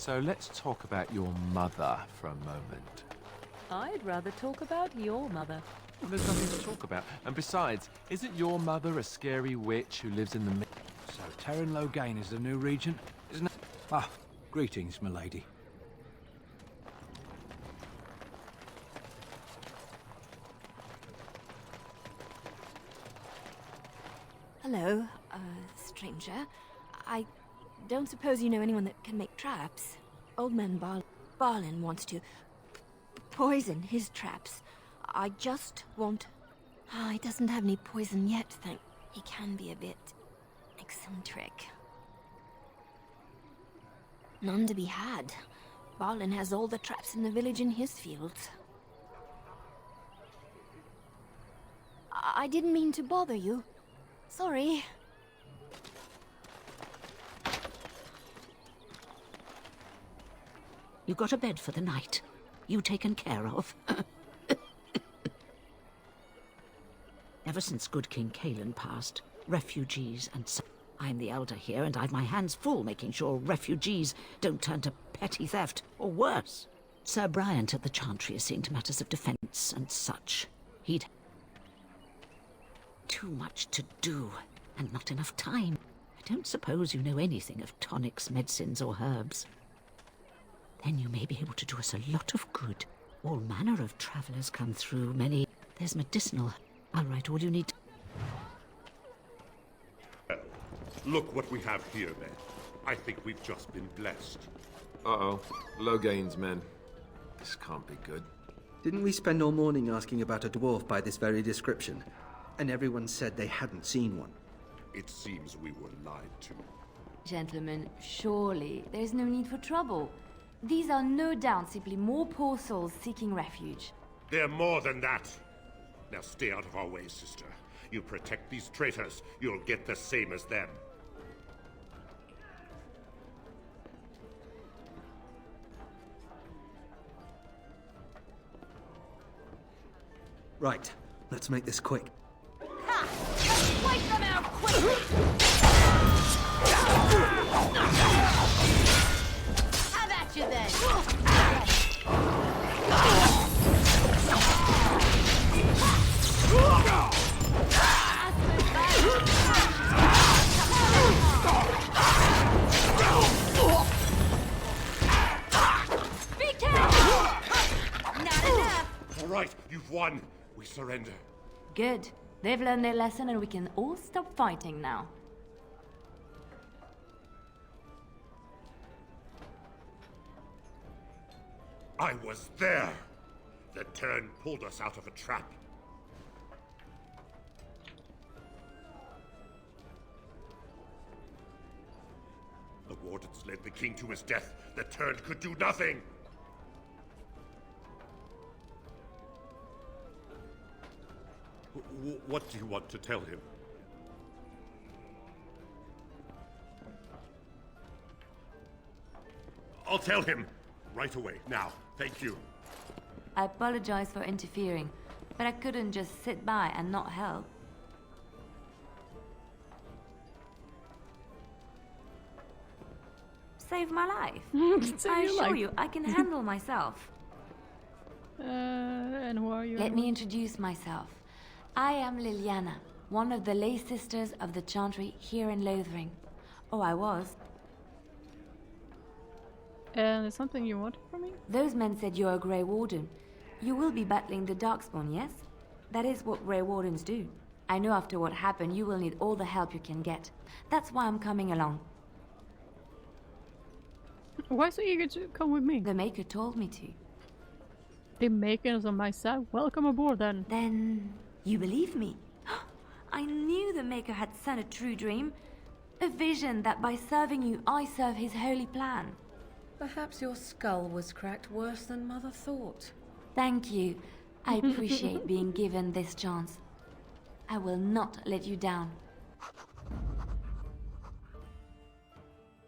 So let's talk about your mother for a moment. I'd rather talk about your mother. Well, there's nothing to talk about. And besides, isn't your mother a scary witch who lives in the... So Terran Logain is the new regent, isn't it? Ah, greetings, milady. Hello, stranger. I don't suppose you know anyone that can make traps. Old man Barlin wants to poison his traps. I just won't... he doesn't have any poison yet, thank... He can be a bit... eccentric. None to be had. Barlin has all the traps in the village in his fields. I didn't mean to bother you. Sorry. You got a bed for the night. You taken care of. Ever since good King Kalen passed, refugees and so... I'm the elder here, and I've my hands full making sure refugees don't turn to petty theft, or worse. Sir Bryant at the Chantry is seeing to matters of defence and such. He'd... too much to do, and not enough time. I don't suppose you know anything of tonics, medicines, or herbs. Then you may be able to do us a lot of good. All manner of travellers come through, many... There's medicinal. I'll write all you need. Look what we have here, then. I think we've just been blessed. Uh-oh. Logain's men. This can't be good. Didn't we spend all morning asking about a dwarf by this very description? And everyone said they hadn't seen one. It seems we were lied to. Gentlemen, surely there's no need for trouble. These are no doubt simply more poor souls seeking refuge. They're more than that. Now stay out of our way, sister. You protect these traitors, you'll get the same as them. Right, let's make this quick. Ha! Let's wipe them out quickly! Have at you then! Be careful! Not enough! All right, you've won. We surrender. Good. They've learned their lesson and we can all stop fighting now. I was there. The turn pulled us out of a trap. The wardens led the king to his death. The turn could do nothing. What do you want to tell him? I'll tell him right away, now. Thank you. I apologize for interfering, but I couldn't just sit by and not help. Save my life. I assure you, I can handle myself. And who are you? Let me introduce myself. I am Liliana, one of the lay sisters of the Chantry here in Lothering. Oh, I was. And there's something you want from me? Those men said you're a Grey Warden. You will be battling the Darkspawn, yes? That is what Grey Wardens do. I know after what happened, you will need all the help you can get. That's why I'm coming along. Why so eager to come with me? The Maker told me to. The Maker is on my side. Welcome aboard, then. Then... you believe me? I knew the Maker had sent a true dream. A vision that by serving you, I serve his holy plan. Perhaps your skull was cracked worse than Mother thought. Thank you. I appreciate being given this chance. I will not let you down.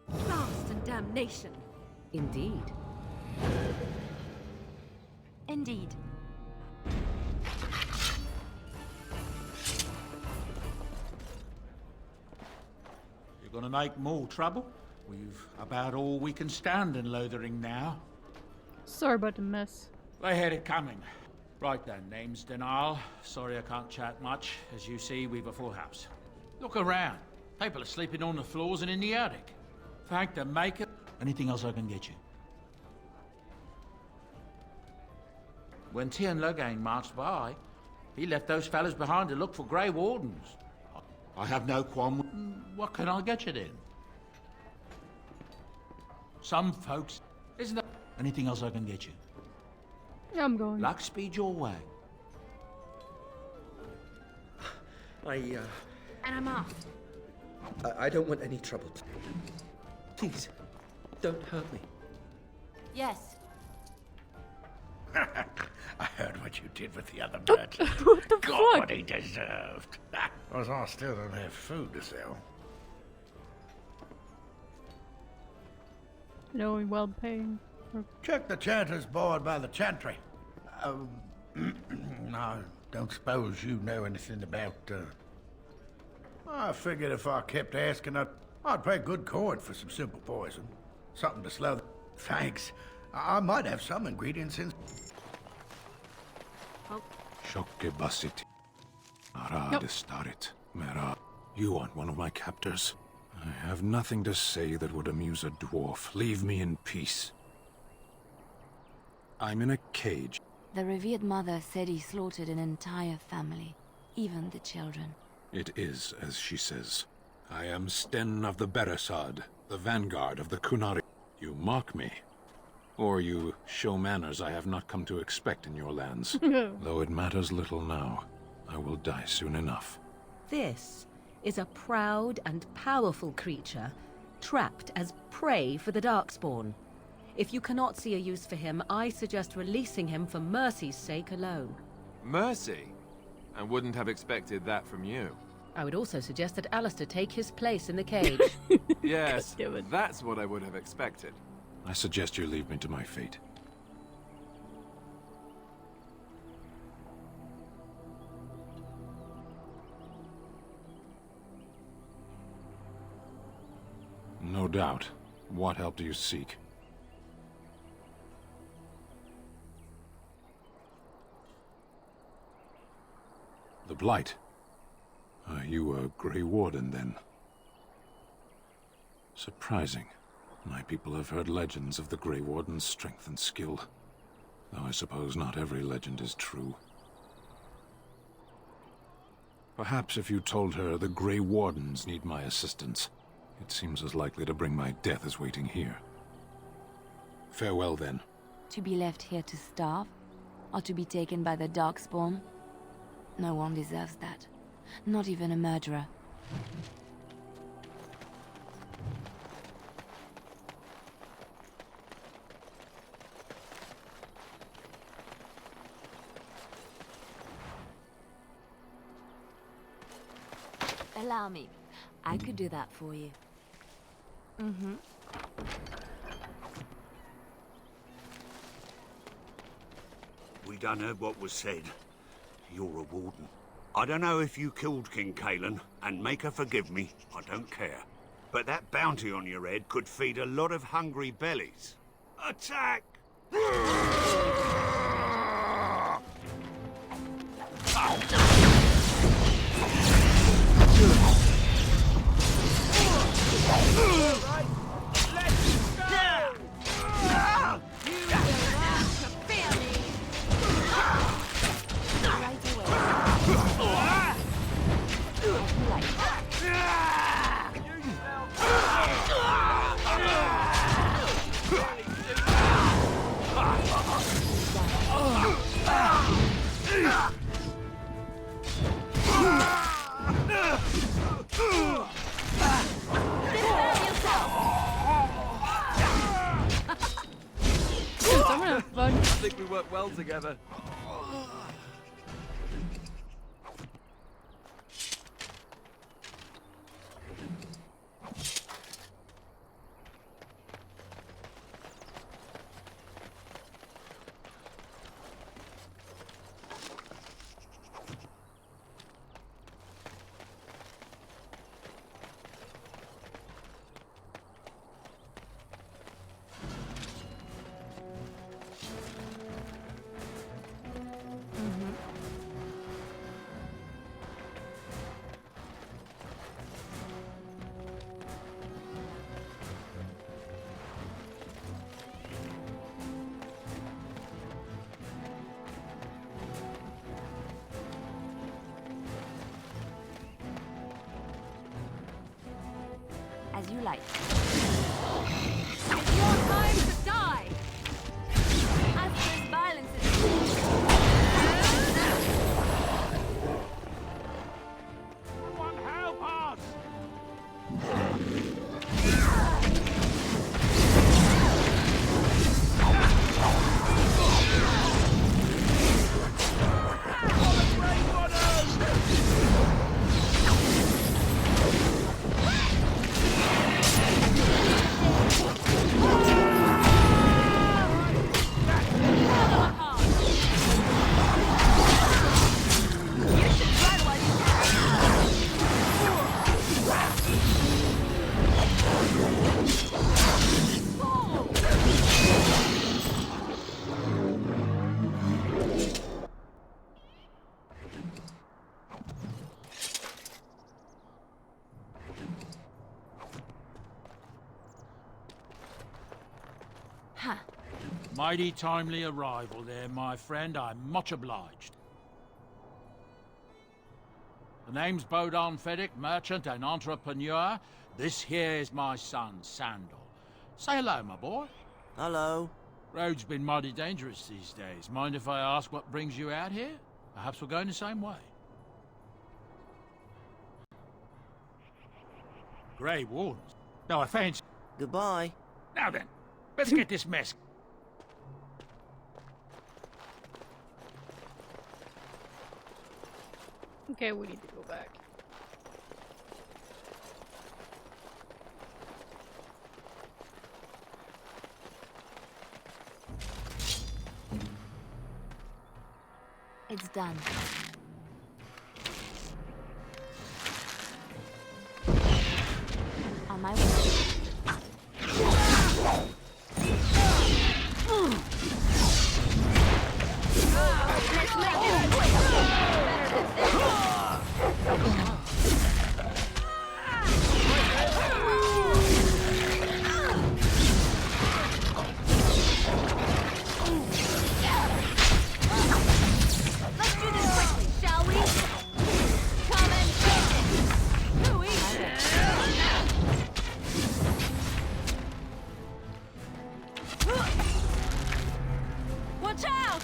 Blast and damnation. Indeed. Indeed. You're gonna make more trouble? We've about all we can stand in Lothering now. Sorry about the mess. They had it coming. Right then, name's Denial. Sorry I can't chat much. As you see, we've a full house. Look around. People are sleeping on the floors and in the attic. Thank the maker. Anything else I can get you? When Tian Logain marched by, he left those fellas behind to look for Grey Wardens. I have no qualm. What can I get you then? Some folks... Isn't there anything else I can get you? Yeah, I'm going. Luck speed your way. I And I'm off. don't want any trouble. Please, don't hurt me. Yes. I heard what you did with the other merchant. What the Got fuck? what he deserved. Because I still don't have food to sell. Knowing well paying. Check the chanter's board by the chantry. I don't suppose you know anything about, I figured if I kept asking, I'd pay good coin for some simple poison. Something to slow the... Thanks. I might have some ingredients in... Shokke basit. Arad starit. Mera. You aren't one of my captors. I have nothing to say that would amuse a dwarf. Leave me in peace. I'm in a cage. The revered mother said he slaughtered an entire family, even the children. It is as she says. I am Sten of the Beresad, the vanguard of the Kunari. You mock me. Or you show manners I have not come to expect in your lands. Though it matters little now. I will die soon enough. This is a proud and powerful creature, trapped as prey for the Darkspawn. If you cannot see a use for him, I suggest releasing him for mercy's sake alone. Mercy? I wouldn't have expected that from you. I would also suggest that Alistair take his place in the cage. Yes, that's what I would have expected. I suggest you leave me to my fate. No doubt. What help do you seek? The Blight. Are you a Grey Warden, then? Surprising. My people have heard legends of the Grey Warden's strength and skill. Though I suppose not every legend is true. Perhaps if you told her the Grey Wardens need my assistance, it seems as likely to bring my death as waiting here. Farewell, then. To be left here to starve? Or to be taken by the Darkspawn? No one deserves that. Not even a murderer. Allow me. I could do that for you. Mm-hmm. We done heard what was said. You're a warden. I don't know if you killed King Kalen, and make her forgive me, I don't care. But that bounty on your head could feed a lot of hungry bellies. Attack! I think we work well together. As you like. It's your time to die! Alistairs' violence is... Someone help us! Huh. Mighty timely arrival there, my friend. I'm much obliged. The name's Bodon Feddick, merchant and entrepreneur. This here is my son, Sandal. Say hello, my boy. Hello. Road's been mighty dangerous these days. Mind if I ask what brings you out here? Perhaps we're going the same way. Grey Wardens. No offense. Goodbye. Now then, let's get this mess. Okay, we need to go back. It's done. On my way. Let's make this quick. Better than this. Let's do this quickly, shall we? Come and take it. Too easy. Watch out!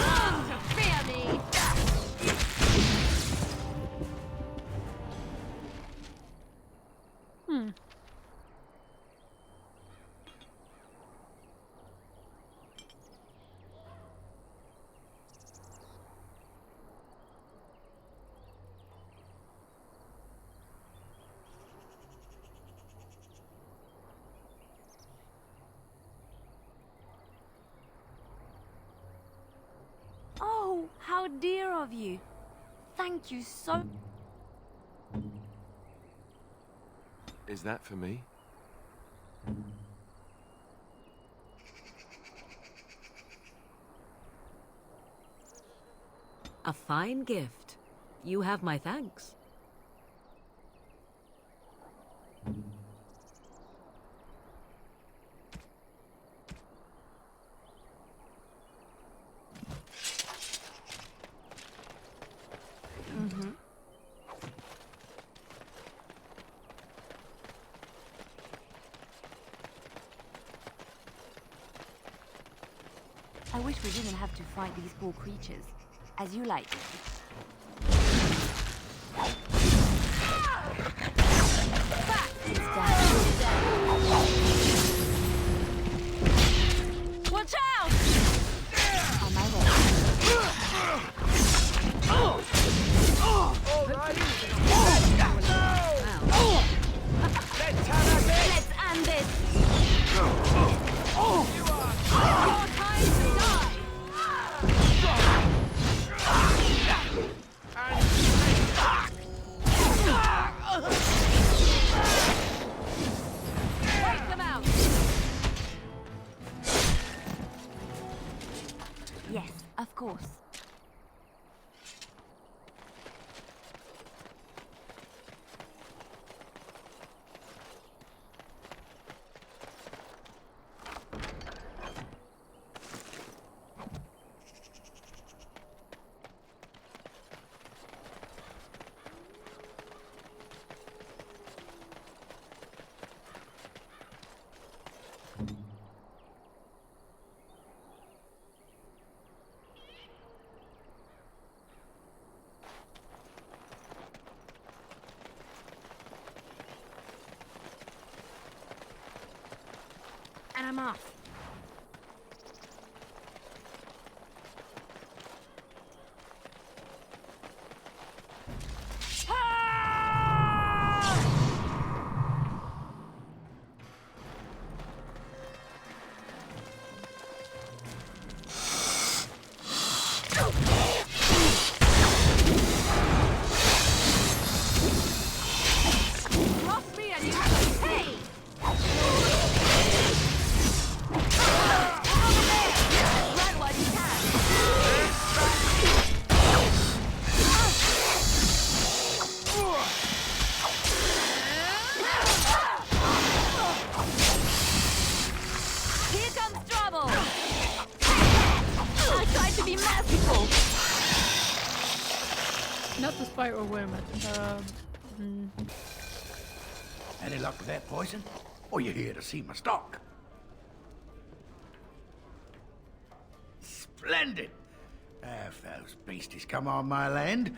Long to fear me. Oh, how dear of you. Thank you so... Is that for me? A fine gift. You have my thanks. I wish we didn't have to fight these poor creatures. As you like. Watch out! On my way. Let's end this! Your time to die! Wait them out! Yes, of course. And I'm off. Not the spiral, wait a minute. Any luck with that poison? Or you here to see my stock? Splendid! If those beasties come on my land,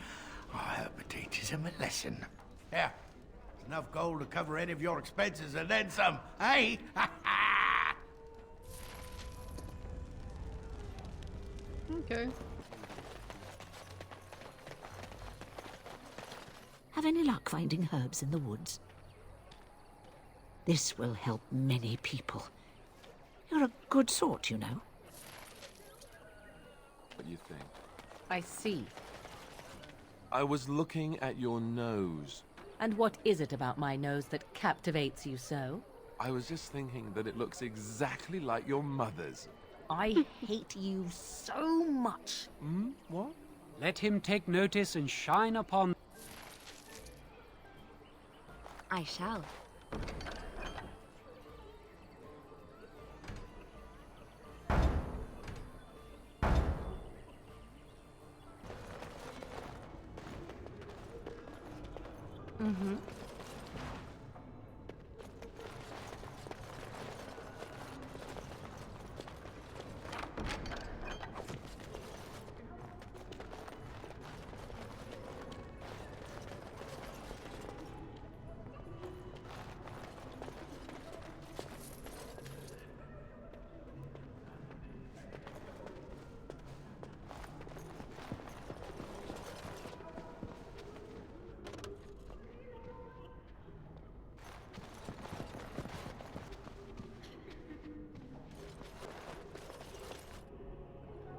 I hope it teaches them a lesson. Yeah, enough gold to cover any of your expenses and then some, eh? Okay. Have any luck finding herbs in the woods? This will help many people. You're a good sort, you know. What do you think? I see. I was looking at your nose. And what is it about my nose that captivates you so? I was just thinking that it looks exactly like your mother's. I hate you so much. What? Let him take notice and shine upon... I shall.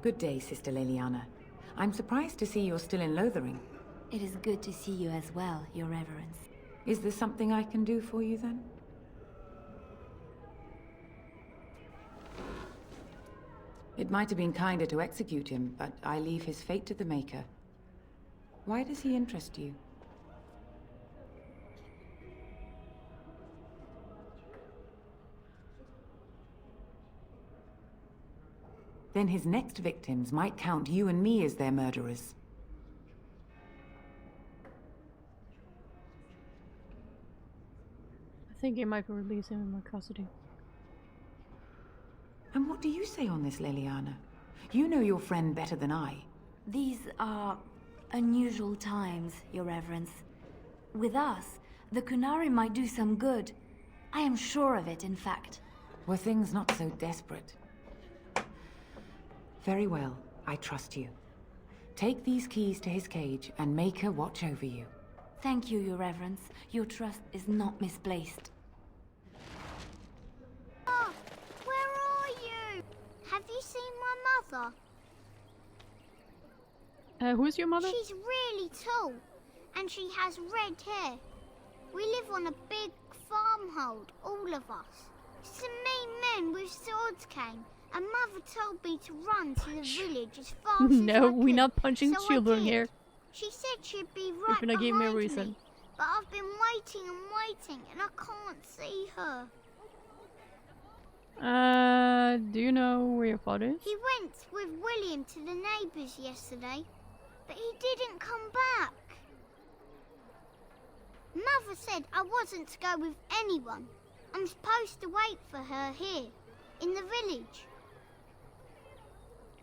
Good day, Sister Leliana. I'm surprised to see you're still in Lothering. It is good to see you as well, Your Reverence. Is there something I can do for you, then? It might have been kinder to execute him, but I leave his fate to the Maker. Why does he interest you? Then his next victims might count you and me as their murderers. I think he might release him in my custody. And what do you say on this, Leliana? You know your friend better than I. These are unusual times, Your Reverence. With us, the Kunari might do some good. I am sure of it, in fact. Were things not so desperate? Very well, I trust you. Take these keys to his cage and make her watch over you. Thank you, Your Reverence. Your trust is not misplaced. Oh, where are you? Have you seen my mother? Who's your mother? She's really tall, and she has red hair. We live on a big farmhold, all of us. Some mean men with swords came, and Mother told me to run to the village as fast as I No, could. we're not punching So I children did. here. She said she'd be right You're gonna give me a behind reason. me, but I've been waiting and waiting, and I can't see her. Do you know where your father is? He went with William to the neighbours yesterday, but he didn't come back. Mother said I wasn't to go with anyone, I'm supposed to wait for her here, in the village.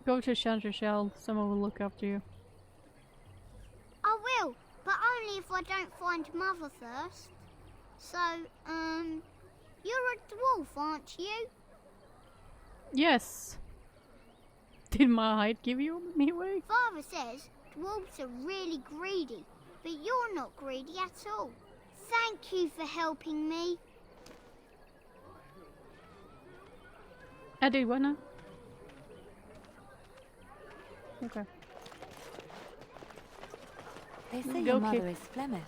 Go to Chantershell. Someone will look after you. I will, but only if I don't find Mother first. So, you're a dwarf, aren't you? Yes. Did my height give you me away? Father says dwarves are really greedy, but you're not greedy at all. Thank you for helping me. I did what now? Okay. They say your mother is Flemeth,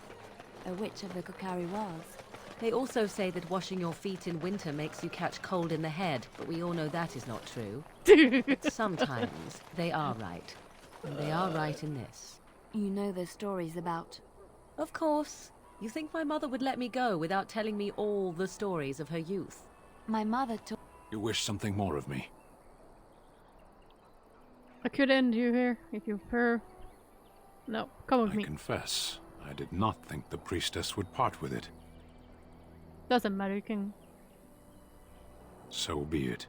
a witch of the Kokari Wilds. They also say that washing your feet in winter makes you catch cold in the head, but we all know that is not true. But sometimes they are right. And they are right in this. You know the stories about... Of course. You think my mother would let me go without telling me all the stories of her youth? My mother told... You wish something more of me? I could end you here if you prefer. No, come with me. I confess, I did not think the priestess would part with it. Doesn't matter, you can... So be it.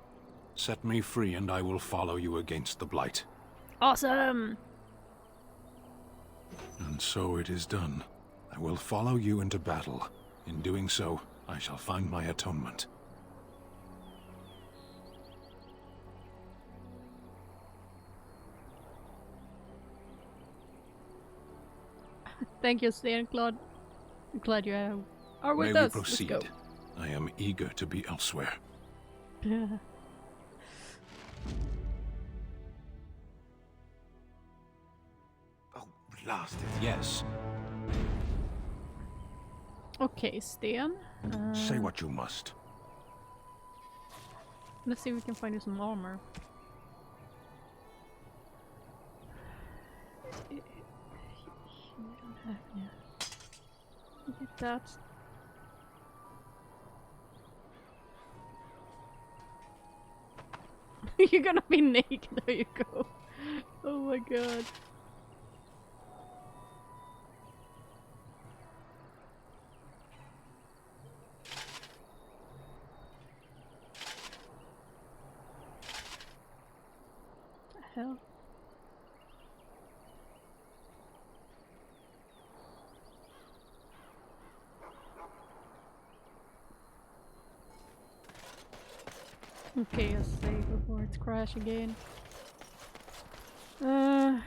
Set me free and I will follow you against the Blight. Awesome! And so it is done. I will follow you into battle. In doing so, I shall find my atonement. Thank you, Stan Claude. I'm glad you are with May us. we proceed? Let's go. I am eager to be elsewhere. Oh, blasted. Yes. Okay, Stan. Say what you must. Let's see if we can find you some armor. Get that. You're gonna be naked. There you go. Oh my god. What the hell? Okay, I'll save before it's crash again. Oh,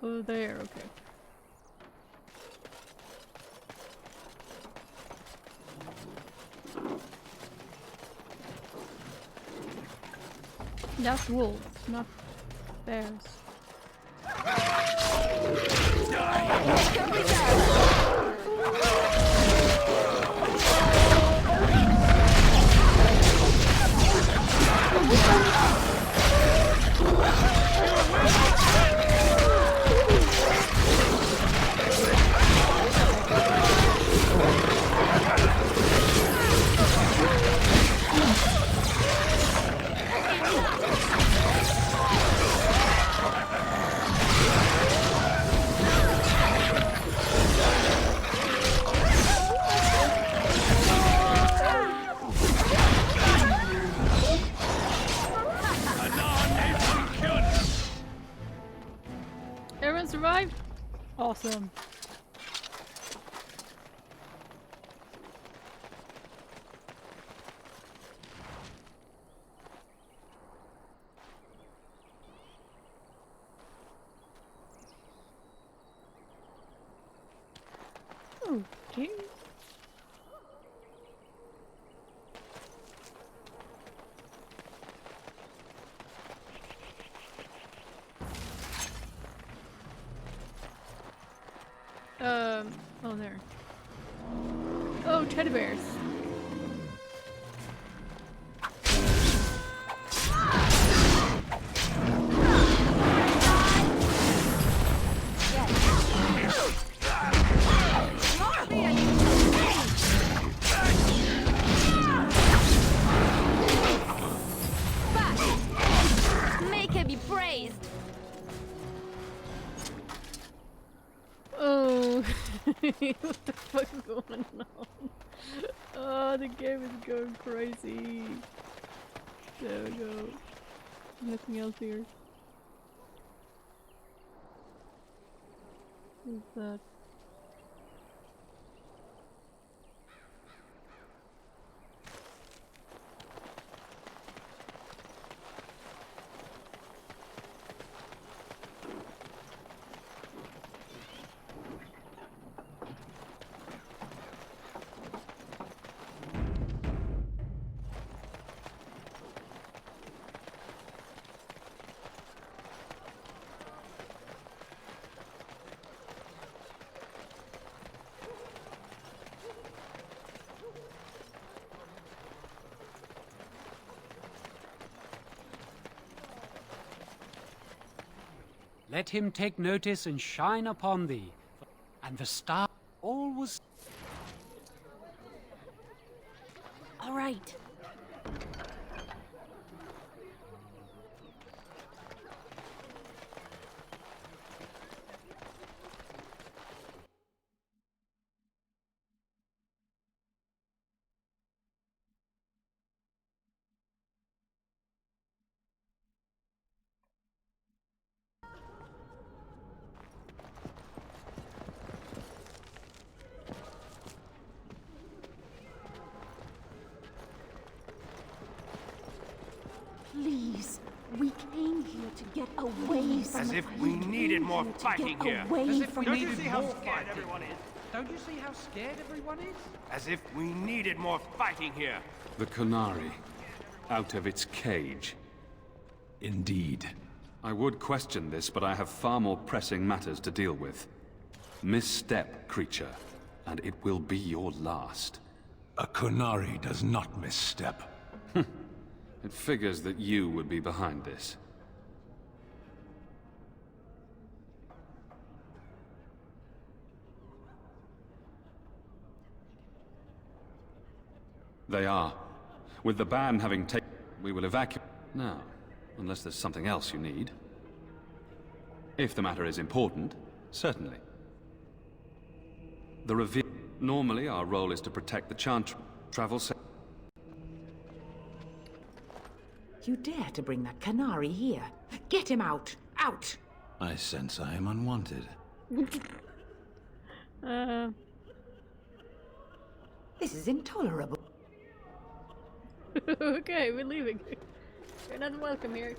there, okay. That's wolves, not bears. Everyone survived? Awesome. Okay. Oh there. Oh, teddy bears. Make her be praised! Oh, what the fuck is going on? Oh, the game is going crazy. There we go. Nothing else here. Who's that? Let him take notice and shine upon thee, and the star all was... All right. Please, we came here to get away from As if we needed more fighting here. As if we Don't needed you see how more scared everyone is? Don't you see how scared everyone is? As if we needed more fighting here. The Kunari, out of its cage. Indeed. I would question this, but I have far more pressing matters to deal with. Misstep, creature, and it will be your last. A Kunari does not misstep. It figures that you would be behind this. They are. With the ban having taken, we will evacuate now, unless there's something else you need. If the matter is important, certainly. The reveal. Normally, our role is to protect the Chantry. Travel safe. You dare to bring that Canary here? Get him out! Out! I sense I am unwanted. This is intolerable. Okay, we're leaving. You're not welcome here.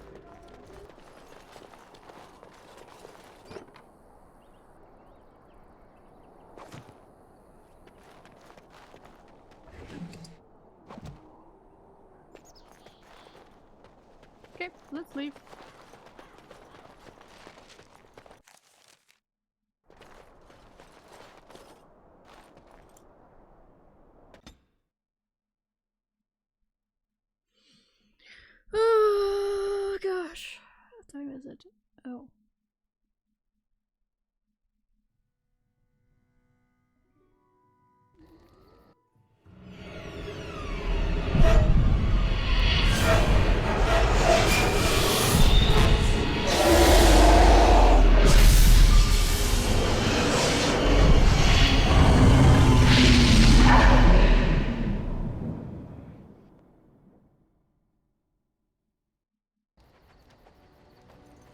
Okay, let's leave. Oh gosh, what time is it? Oh.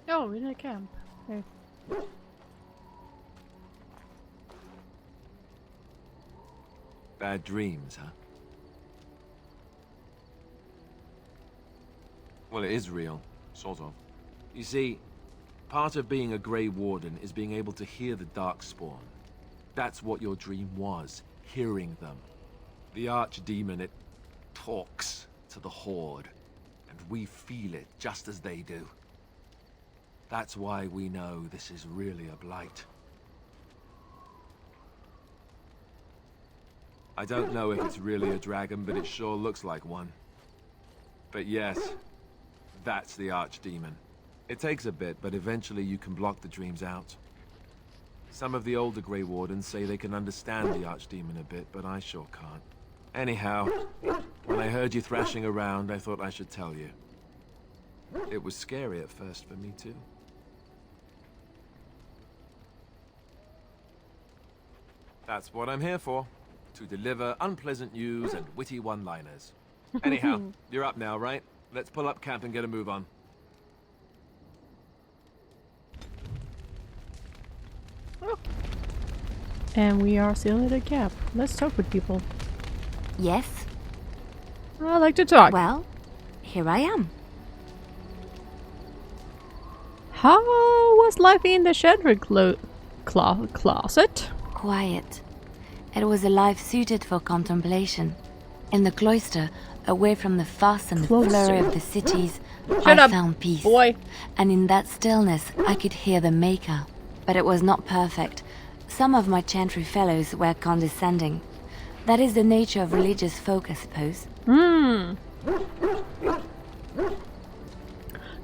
Oh, we're in a camp. Okay. Bad dreams, huh? Well, it is real, sort of. You see, part of being a Grey Warden is being able to hear the Darkspawn. That's what your dream was, hearing them. The Archdemon, it talks to the Horde, and we feel it just as they do. That's why we know this is really a blight. I don't know if it's really a dragon, but it sure looks like one. But yes, that's the Archdemon. It takes a bit, but eventually you can block the dreams out. Some of the older Grey Wardens say they can understand the Archdemon a bit, but I sure can't. Anyhow, when I heard you thrashing around, I thought I should tell you. It was scary at first for me too. That's what I'm here for. to deliver unpleasant news and witty one-liners. Anyhow, you're up now, right? Let's pull up camp and get a move on. And we are still at a camp. Let's talk with people. Yes? I like to talk. Well, here I am. How was life in the shelter closet? Quiet. It was a life suited for contemplation. In the cloister, away from the fuss and the flurry of the cities, I found peace. Boy. And in that stillness, I could hear the Maker. But it was not perfect. Some of my chantry fellows were condescending. That is the nature of religious folk, I suppose.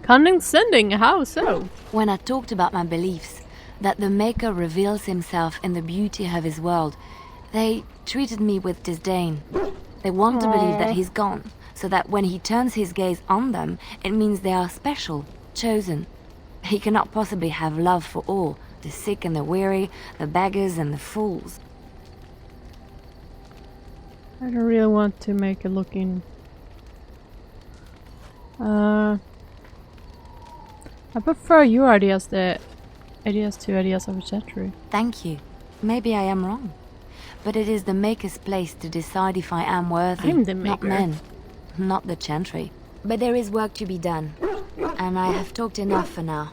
Condescending? How so? When I talked about my beliefs, that the Maker reveals himself in the beauty of his world, they treated me with disdain. They want to believe that he's gone, so that when he turns his gaze on them, it means they are special, chosen. He cannot possibly have love for all, the sick and the weary, the beggars and the fools. I don't really want to make a look in. I prefer your ideas to ideas of a chantry. Thank you. Maybe I am wrong. But it is the Maker's place to decide if I am worthy. I'm the not Maker. men, not the chantry. But there is work to be done. And I have talked enough for now.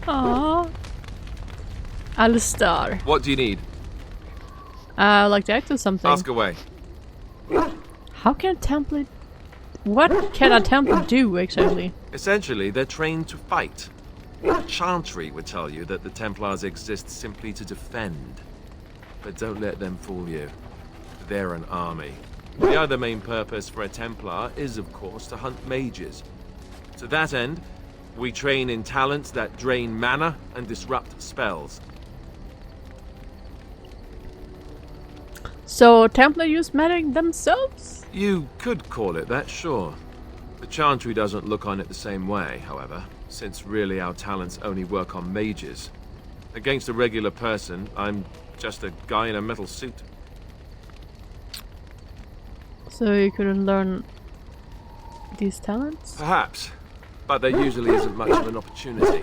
Aww. Alistairs. What do you need? I'd like to act on something. Ask away. How can a template... What can a template do, exactly? Essentially, they're trained to fight. Chantry would tell you that the Templars exist simply to defend. But don't let them fool you. They're an army. The other main purpose for a Templar is, of course, to hunt mages. To that end, we train in talents that drain mana and disrupt spells. So, Templar use magic themselves? You could call it that, sure. The Chantry doesn't look on it the same way, however, since really our talents only work on mages. Against a regular person, I'm just a guy in a metal suit. So you couldn't learn these talents? Perhaps, but there usually isn't much of an opportunity.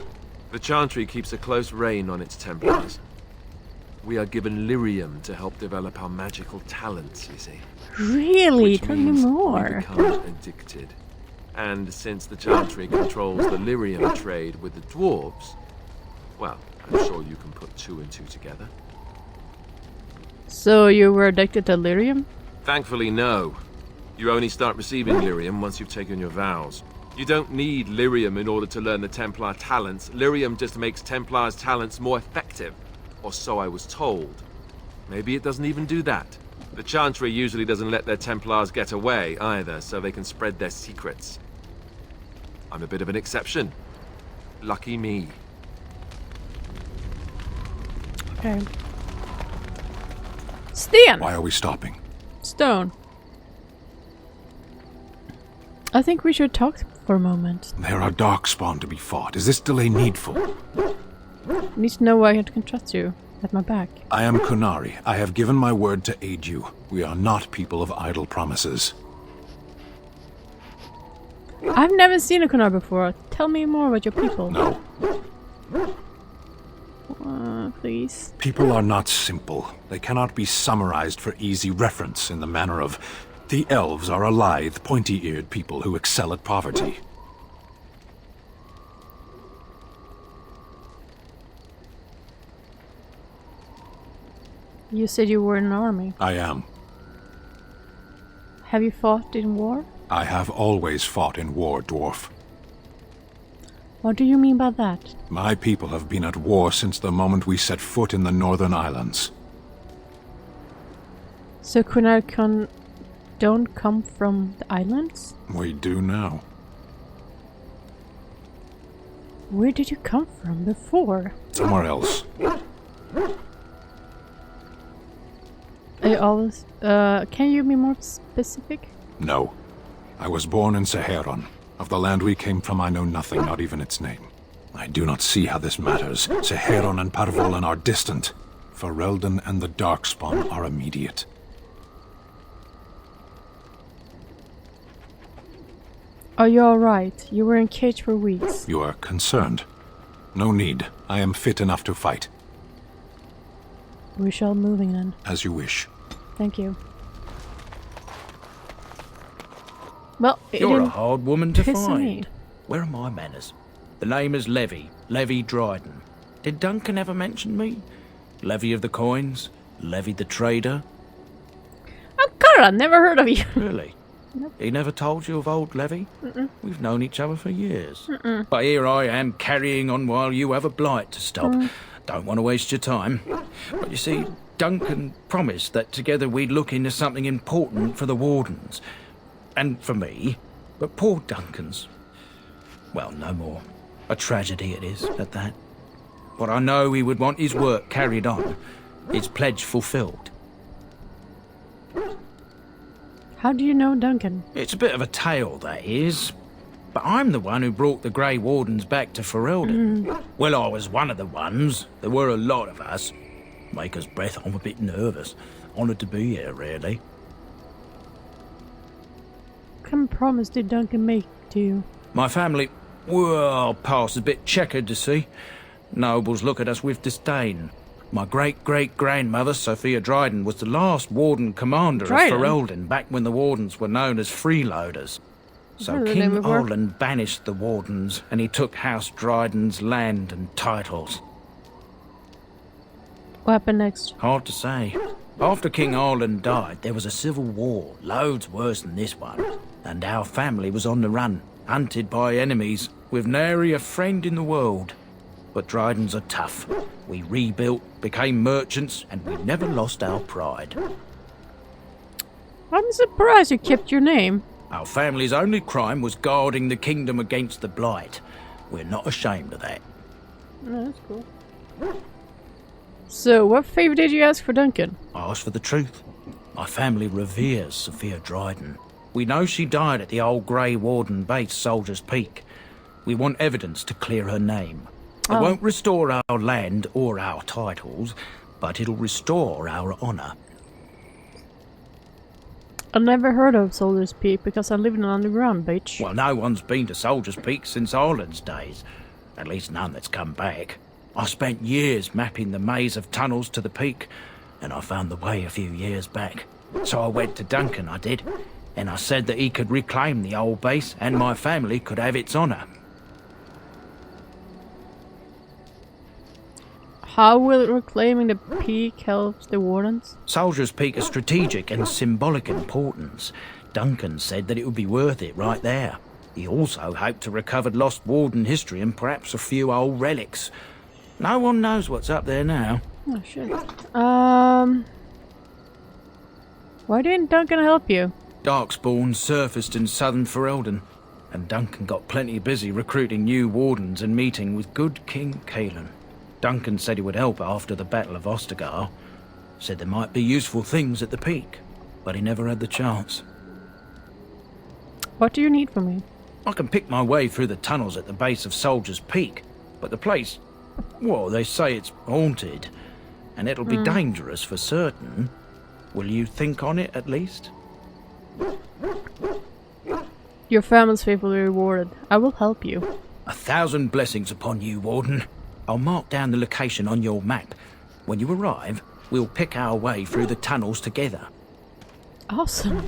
The Chantry keeps a close rein on its Templars. We are given lyrium to help develop our magical talents, you see. Really? Tell me We more. become addicted. And since the Chantry controls the lyrium trade with the dwarves, well, I'm sure you can put two and two together. So you were addicted to lyrium? Thankfully, no. You only start receiving lyrium once you've taken your vows. You don't need lyrium in order to learn the Templar talents. Lyrium just makes Templars' talents more effective. Or so I was told. Maybe it doesn't even do that. The Chantry usually doesn't let their Templars get away either, so they can spread their secrets. I'm a bit of an exception. Lucky me. Okay. Sten! Why are we stopping? Stone. I think we should talk for a moment. There are darkspawn to be fought. Is this delay needful? Need to know why I can trust you. At my back. I am Kunari. I have given my word to aid you. We are not people of idle promises. I've never seen a Kunar before. Tell me more about your people. No. Please. People are not simple. They cannot be summarized for easy reference in the manner of... The elves are a lithe, pointy-eared people who excel at poverty. You said you were in an army. I am. Have you fought in war? I have always fought in war, dwarf. What do you mean by that? My people have been at war since the moment we set foot in the Northern Islands. So Kunar don't come from the islands? We do now. Where did you come from before? Somewhere else. I always... can you be more specific? No. I was born in Seheron. Of the land we came from, I know nothing, not even its name. I do not see how this matters. Seheron and Parvolan are distant. Ferelden and the Darkspawn are immediate. Are you alright? You were in cage for weeks. You are concerned. No need. I am fit enough to fight. We shall moving then. As you wish. Thank you. Well, you're a hard woman to piss find. me. Where are my manners? The name is Levy. Levy Dryden. Did Duncan ever mention me? Levy of the Coins? Levy the Trader? Oh God, I never heard of you. Really? Nope. He never told you of old Levy? Mm-mm. We've known each other for years. Mm-mm. But here I am carrying on while you have a blight to stop. Don't want to waste your time. But you see, Duncan promised that together we'd look into something important for the Wardens. And for me. But poor Duncan's... well, no more. A tragedy it is, at that. But I know he would want his work carried on. His pledge fulfilled. How do you know Duncan? It's a bit of a tale, that is. But I'm the one who brought the Grey Wardens back to Ferelden. Well, I was one of the ones. There were a lot of us. Maker's breath, I'm a bit nervous. Honoured to be here, really. What kind of promise did Duncan make to you? My family, well, past a bit checkered, to see. Nobles look at us with disdain. My great-great-grandmother, Sophia Dryden, was the last Warden Commander of Ferelden back when the Wardens were known as freeloaders. So King Arlen banished the Wardens, and he took House Dryden's land and titles. What happened next? Hard to say. After King Arlen died, there was a civil war, loads worse than this one, and our family was on the run, hunted by enemies, with nary a friend in the world. But Drydens are tough. We rebuilt, became merchants, and we never lost our pride. I'm surprised you kept your name. Our family's only crime was guarding the kingdom against the blight. We're not ashamed of that. Oh, that's cool. So, what favour did you ask for Duncan? I asked for the truth. My family reveres Sophia Dryden. We know she died at the old Grey Warden base, Soldier's Peak. We want evidence to clear her name. It won't restore our land or our titles, but it'll restore our honour. I never heard of Soldier's Peak because I live in an underground beach. Well, no one's been to Soldier's Peak since Arlen's days. At least none that's come back. I spent years mapping the maze of tunnels to the peak, and I found the way a few years back. So I went to Duncan, I did, and I said that he could reclaim the old base and my family could have its honour. How will reclaiming the peak help the Wardens? Soldier's Peak is strategic and symbolic importance. Duncan said that it would be worth it right there. He also hoped to recover lost Warden history and perhaps a few old relics. No one knows what's up there now. Oh, shit. Why didn't Duncan help you? Darkspawn surfaced in southern Ferelden, and Duncan got plenty busy recruiting new Wardens and meeting with good King Kaelin. Duncan said he would help after the Battle of Ostagar. Said there might be useful things at the peak, but he never had the chance. What do you need from me? I can pick my way through the tunnels at the base of Soldier's Peak, but the place, well, they say it's haunted, and it'll be dangerous for certain. Will you think on it, at least? Your family's faith will be rewarded. I will help you. 1,000 blessings upon you, Warden. I'll mark down the location on your map. When you arrive, we'll pick our way through the tunnels together. Awesome.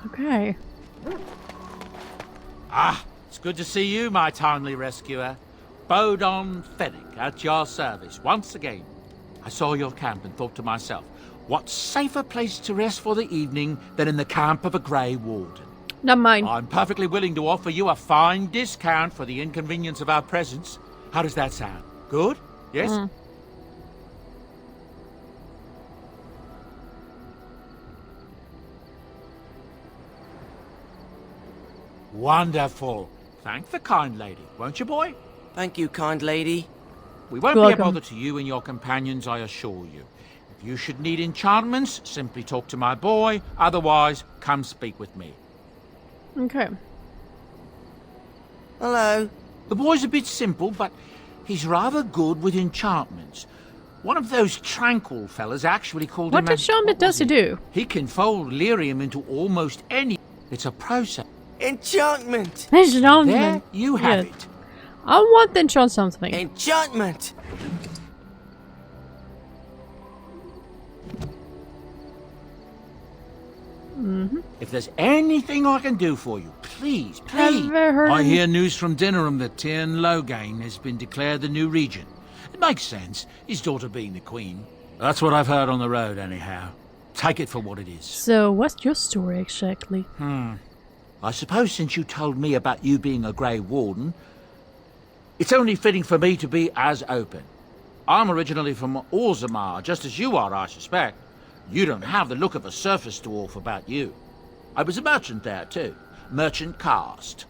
Okay. Ah, it's good to see you, my timely rescuer. Bodon Fennec at your service once again. I saw your camp and thought to myself, what safer place to rest for the evening than in the camp of a Grey Warden? Not mine. I'm perfectly willing to offer you a fine discount for the inconvenience of our presence. How does that sound? Good? Yes? Wonderful. Thank the kind lady, won't you, boy? Thank you, kind lady. We won't be a bother to you and your companions, I assure you. If you should need enchantments, simply talk to my boy. Otherwise, come speak with me. Okay. Hello. The boy's a bit simple, but He's rather good with enchantments. One of those tranquil fellas actually called What him... did Sean does he do? He can fold lyrium into almost any... It's a process. Enchantment! Enchantment. There you have Yes. it. I want to enchant something. Enchantment! If there's anything I can do for you, please, please. Ever heard I of- hear news from Dinnerham that Tyrn Loghain has been declared the new regent. It makes sense, his daughter being the queen. That's what I've heard on the road, anyhow. Take it for what it is. So, what's your story exactly? I suppose since you told me about you being a Grey Warden, it's only fitting for me to be as open. I'm originally from Orzammar, just as you are, I suspect. You don't have the look of a surface dwarf about you. I was a merchant there, too. Merchant caste.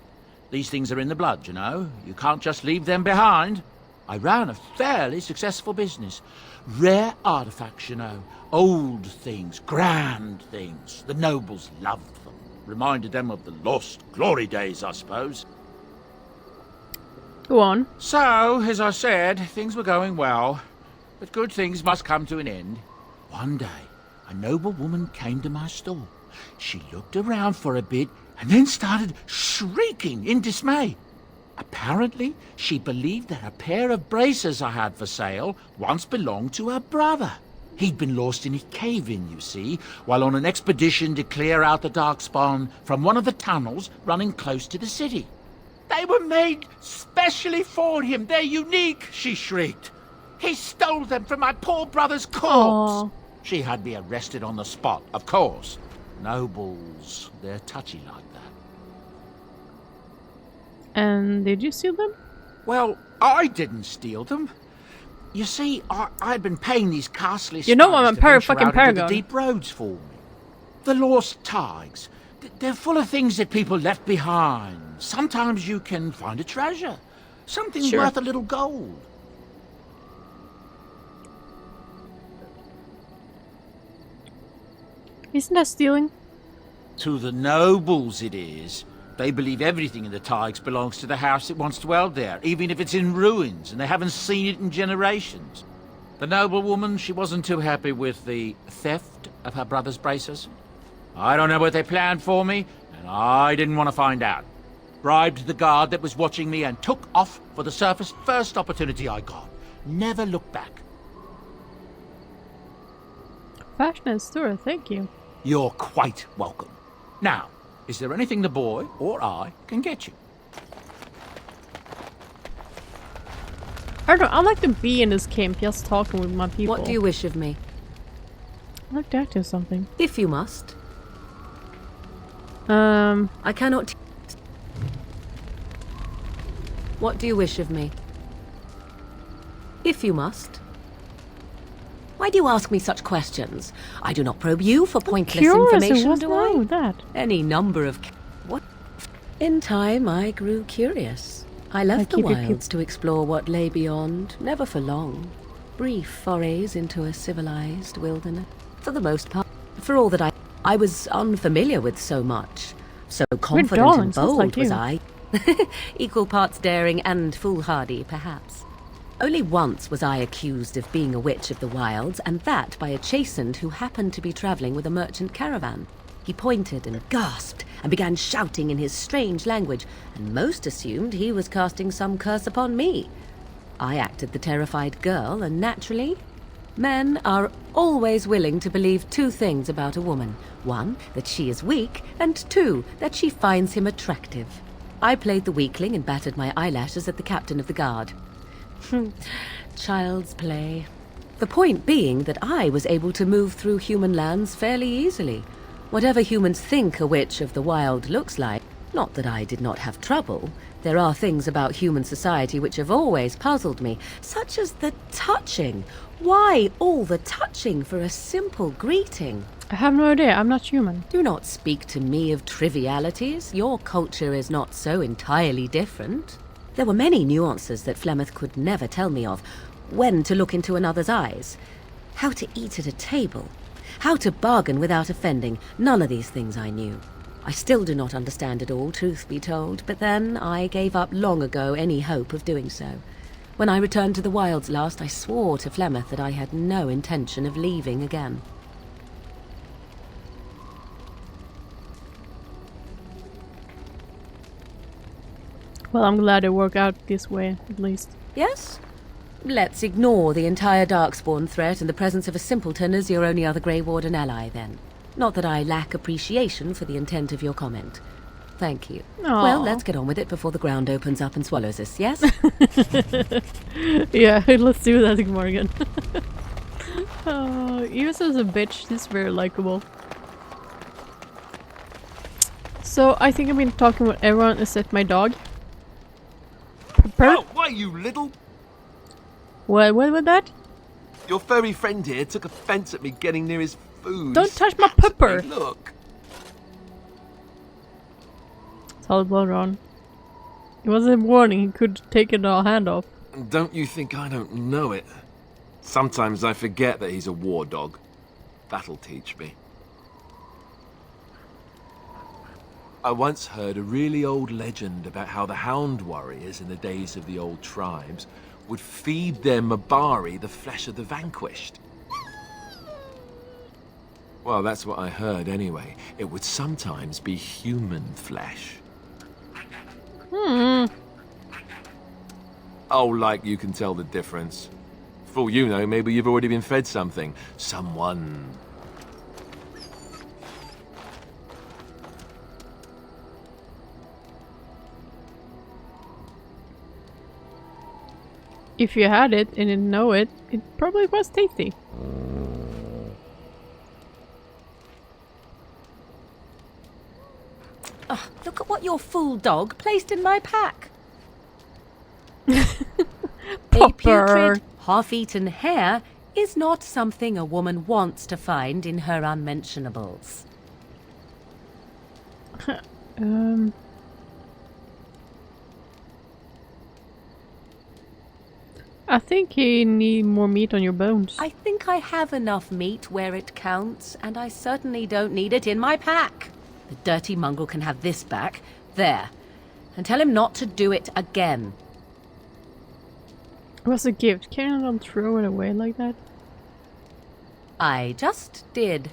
These things are in the blood, you know. You can't just leave them behind. I ran a fairly successful business. Rare artifacts, you know. Old things, grand things. The nobles loved them. Reminded them of the lost glory days, I suppose. Go on. So, as I said, things were going well. But good things must come to an end. One day, a noble woman came to my store. She looked around for a bit and then started shrieking in dismay. Apparently, she believed that a pair of braces I had for sale once belonged to her brother. He'd been lost in a cave-in, you see, while on an expedition to clear out the Darkspawn from one of the tunnels running close to the city. They were made specially for him. They're unique, she shrieked. He stole them from my poor brother's corpse. Aww. She had me arrested on the spot, of course. Nobles, they're touchy like that. And did you steal them? Well, I didn't steal them. You see, I'd been paying these costly You know I'm a spies to venture fucking out into paragon. the deep roads for me. The lost tigers. They're full of things that people left behind. Sometimes you can find a treasure. Something Sure. worth a little gold. Isn't that stealing? To the nobles it is. They believe everything in the Tigers belongs to the house that once dwelled there, even if it's in ruins and they haven't seen it in generations. The noblewoman, she wasn't too happy with the theft of her brother's braces. I don't know what they planned for me, and I didn't want to find out. Bribed the guard that was watching me and took off for the surface first opportunity I got. Never looked back. Fascinating story, thank you. You're quite welcome. Now, is there anything the boy or I can get you? I don't know, I like to be in this camp just talking with my people. What do you wish of me? I'd like to do something. If you must. I cannot... What do you wish of me? If you must. Why do you ask me such questions? I do not probe you for pointless information, what's do wrong I? with that? Any number of... What? In time, I grew curious. I left the keep it wilds to explore what lay beyond, never for long. Brief forays into a civilized wilderness. For the most part, for all that I was unfamiliar with so much. So confident darling, and sounds bold like was you. I. Equal parts daring and foolhardy, perhaps. Only once was I accused of being a witch of the wilds, and that by a chastened who happened to be travelling with a merchant caravan. He pointed and gasped and began shouting in his strange language, and most assumed he was casting some curse upon me. I acted the terrified girl, and naturally, men are always willing to believe two things about a woman. One, that she is weak, and two, that she finds him attractive. I played the weakling and battered my eyelashes at the captain of the guard. Child's play. The point being that I was able to move through human lands fairly easily. Whatever humans think a witch of the wild looks like, not that I did not have trouble. There are things about human society which have always puzzled me, such as the touching. Why all the touching for a simple greeting? I have no idea, I'm not human. Do not speak to me of trivialities. Your culture is not so entirely different. There were many nuances that Flemeth could never tell me of. When to look into another's eyes. How to eat at a table. How to bargain without offending. None of these things I knew. I still do not understand it all, truth be told, but then I gave up long ago any hope of doing so. When I returned to the wilds last, I swore to Flemeth that I had no intention of leaving again. Well, I'm glad it worked out this way, at least. Yes? Let's ignore the entire Darkspawn threat and the presence of a simpleton as your only other Grey Warden ally, then. Not that I lack appreciation for the intent of your comment. Thank you. Aww. Well, let's get on with it before the ground opens up and swallows us, yes? Yeah, let's do that, Morgan. Even as a bitch, she's very likable. So, I think I've been talking with everyone except my dog. Oh, why, you little... What was that? Your furry friend here took offense at me getting near his food. Don't touch my pupper! Look. Solid blood, Ron. It was a warning, he could take it all hand off. Don't you think I don't know it? Sometimes I forget that he's a war dog. That'll teach me. I once heard a really old legend about how the Hound warriors in the days of the old tribes would feed their Mabari the flesh of the vanquished. Well, that's what I heard anyway. It would sometimes be human flesh. Oh, like you can tell the difference. For all you know, maybe you've already been fed something. Someone. If you had it and didn't know it, it probably was tasty. Oh, look at what your fool dog placed in my pack. A putrid, half-eaten hare is not something a woman wants to find in her unmentionables. I think you need more meat on your bones. I think I have enough meat where it counts, and I certainly don't need it in my pack. The dirty mongrel can have this back. There. And tell him not to do it again. It was a gift. Can you not throw it away like that? I just did.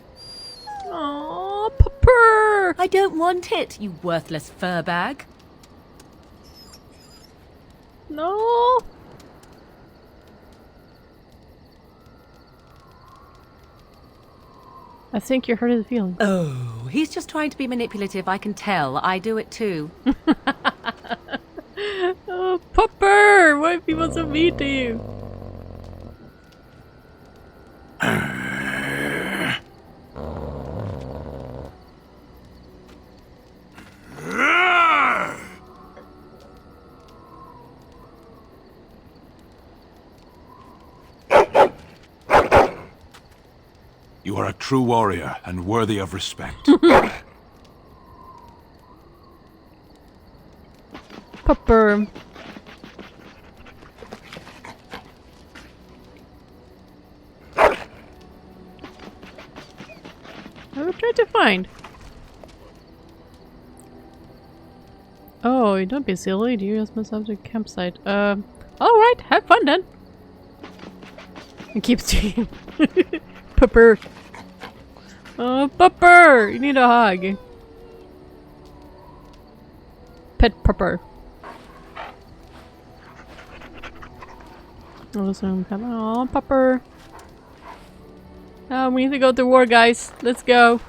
Aww, pupper! I don't want it, you worthless fur bag. No! I think you hurt his feelings. Oh, he's just trying to be manipulative, I can tell. I do it too. Oh, pupper! Why if he wants to meet you? You are a true warrior and worthy of respect. Pupper. I will try to find. Oh, don't be silly. Do you just mess up the campsite? Alright, have fun then. And keep stream. Pupper. Oh, Pupper! You need a hug. Pet Pupper. Oh, Pupper. We need to go to war, guys. Let's go.